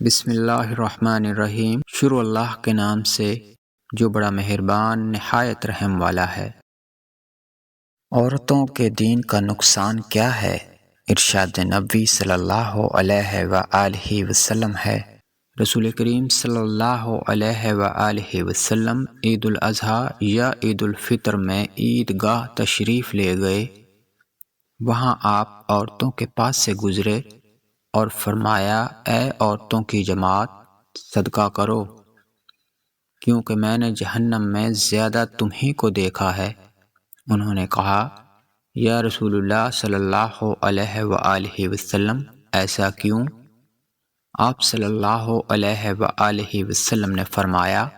بسم اللہ الرحمن الرحیم۔ شروع اللہ کے نام سے جو بڑا مہربان نہایت رحم والا ہے۔ عورتوں کے دین کا نقصان کیا ہے؟ ارشاد نبوی صلی اللہ علیہ وآلہ وسلم ہے۔ رسول کریم صلی اللہ علیہ وآلہ وسلم عید الاضحیٰ یا عید الفطر میں عید گاہ تشریف لے گئے۔ وہاں آپ عورتوں کے پاس سے گزرے اور فرمایا، اے عورتوں کی جماعت، صدقہ کرو، کیونکہ میں نے جہنم میں زیادہ تمہیں کو دیکھا ہے۔ انہوں نے کہا، یا رسول اللہ صلی اللہ علیہ وآلہ وسلم، ایسا کیوں؟ آپ صلی اللہ علیہ وآلہ وسلم نے فرمایا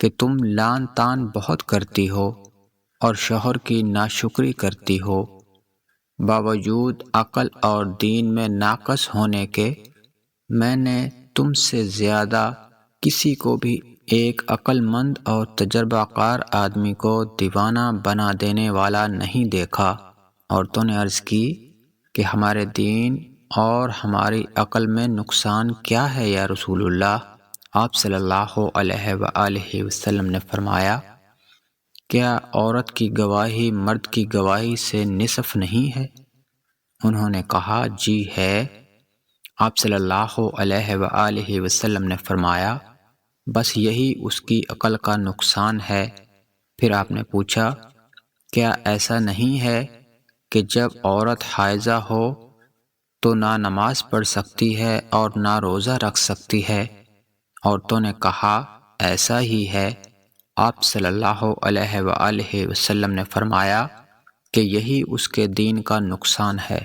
کہ تم لعن طعن بہت کرتی ہو اور شوہر کی ناشکری کرتی ہو، باوجود عقل اور دین میں ناقص ہونے کے میں نے تم سے زیادہ کسی کو بھی ایک عقل مند اور تجربہ کار آدمی کو دیوانہ بنا دینے والا نہیں دیکھا۔ عورتوں نے عرض کی کہ ہمارے دین اور ہماری عقل میں نقصان کیا ہے یا رسول اللہ؟ آپ صلی اللہ علیہ وآلہ وسلم نے فرمایا، کیا عورت کی گواہی مرد کی گواہی سے نصف نہیں ہے؟ انہوں نے کہا، جی ہے۔ آپ صلی اللہ علیہ وآلہ وسلم نے فرمایا، بس یہی اس کی عقل کا نقصان ہے۔ پھر آپ نے پوچھا، کیا ایسا نہیں ہے کہ جب عورت حائضہ ہو تو نہ نماز پڑھ سکتی ہے اور نہ روزہ رکھ سکتی ہے؟ عورتوں نے کہا، ایسا ہی ہے۔ آپ صلی اللہ علیہ وآلہ وسلم نے فرمایا کہ یہی اس کے دین کا نقصان ہے۔